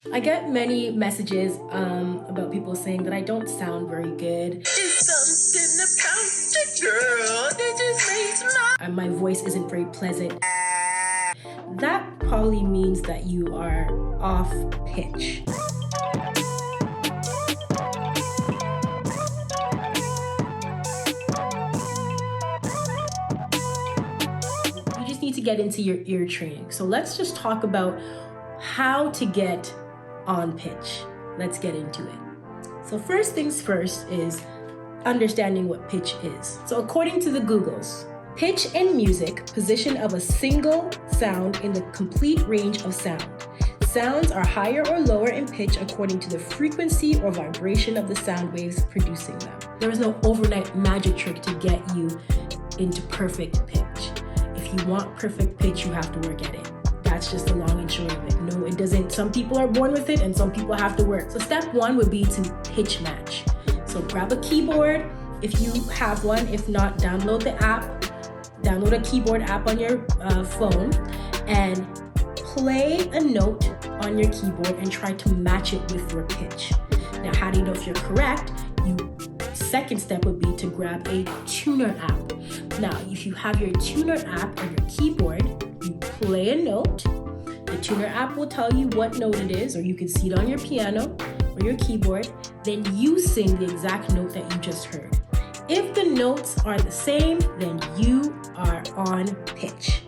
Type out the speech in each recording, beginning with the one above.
I get many messages about people saying that I don't sound very good. It's something about the girl that just makes and my voice isn't very pleasant. That probably means that you are off pitch. You just need to get into your ear training. So let's just talk about how to get on pitch. Let's get into it. So first things first is understanding what pitch is. So according to the Googles, pitch in music, position of a single sound in the complete range of sound. Sounds are higher or lower in pitch according to the frequency or vibration of the sound waves producing them. There is no overnight magic trick to get you into perfect pitch. If you want perfect pitch, you have to work at it. That's just the long and short of it. No, it doesn't. Some people are born with it and some people have to work. So step one would be to pitch match. So grab a keyboard if you have one. If not, download the app. Download a keyboard app on your phone and play a note on your keyboard and try to match it with your pitch. Now, how do you know if you're correct? Second step would be to grab a tuner app. Now, if you have your tuner app on your keyboard, you play a note. The tuner app will tell you what note it is, or you can see it on your piano or your keyboard. Then you sing the exact note that you just heard. If the notes are the same, then you are on pitch.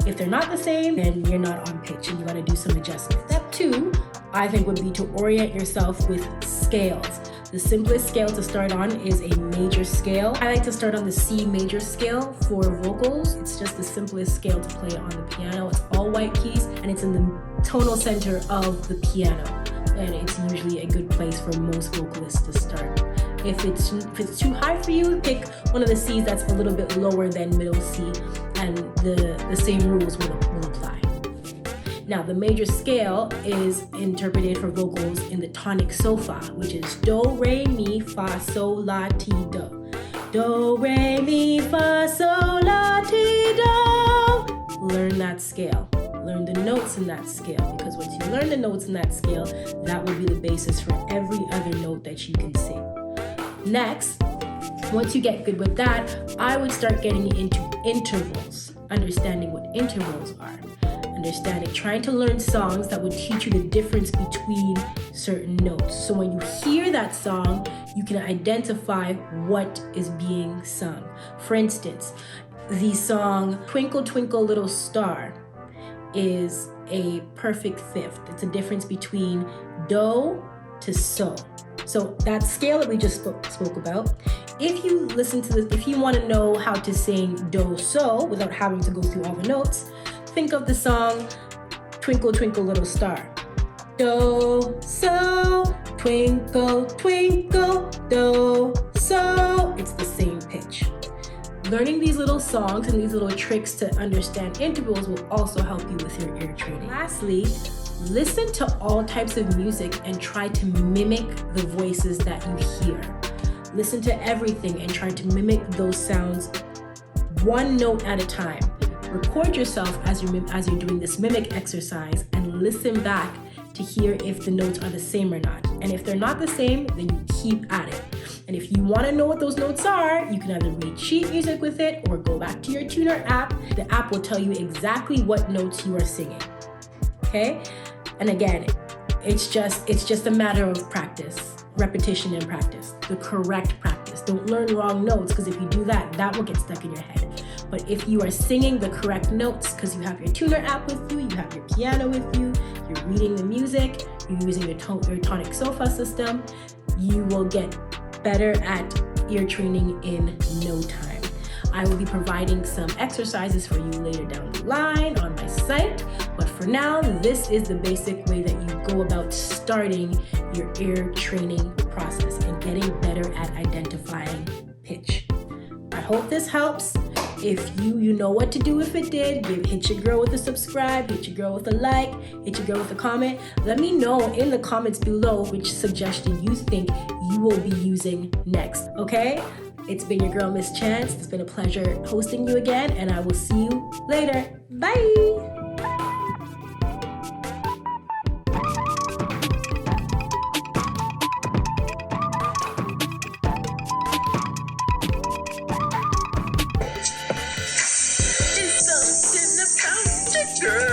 If they're not the same, then you're not on pitch and you gotta do some adjustments. Step two, I think, would be to orient yourself with scales. The simplest scale to start on is a major scale. I like to start on the C major scale for vocals. It's just the simplest scale to play on the piano. It's all white keys and it's in the tonal center of the piano. And it's usually a good place for most vocalists to start. If it's too high for you, pick one of the C's that's a little bit lower than middle C, and the same rules will apply. Now, the major scale is interpreted for vocals in the Tonic Solfa, which is do, re, mi, fa, sol, la, ti, do. Do, re, mi, fa, sol, la, ti, do. Learn that scale. Learn the notes in that scale, because once you learn the notes in that scale, that will be the basis for every other note that you can sing. Next, once you get good with that, I would start getting into intervals, understanding what intervals are. Trying to learn songs that would teach you the difference between certain notes. So when you hear that song, you can identify what is being sung. For instance, the song Twinkle Twinkle Little Star is a perfect fifth. It's a difference between do to so. So that scale that we just spoke about, if you listen to this, if you want to know how to sing do so without having to go through all the notes, think of the song Twinkle Twinkle Little Star. Do, so, twinkle, twinkle, do, so. It's the same pitch. Learning these little songs and these little tricks to understand intervals will also help you with your ear training. Lastly, listen to all types of music and try to mimic the voices that you hear. Listen to everything and try to mimic those sounds one note at a time. Record yourself as you're doing this mimic exercise and listen back to hear if the notes are the same or not. And if they're not the same, then you keep at it. And if you want to know what those notes are, you can either read sheet music with it or go back to your tuner app. The app will tell you exactly what notes you are singing. Okay? And again, it's just a matter of practice. Repetition and practice, the correct practice. Don't learn wrong notes, because if you do that, that will get stuck in your head. But if you are singing the correct notes, because you have your tuner app with you, you have your piano with you, you're reading the music, you're using your Tonic Solfa system, you will get better at ear training in no time. I will be providing some exercises for you later down the line on my site, but for now, this is the basic way that you go about starting your ear training process and getting better at identifying pitch. I hope this helps. If you know what to do if it did, hit your girl with a subscribe, hit your girl with a like, hit your girl with a comment. Let me know in the comments below which suggestion you think you will be using next, okay? It's been your girl, Miss Chance. It's been a pleasure hosting you again, and I will see you later. Bye!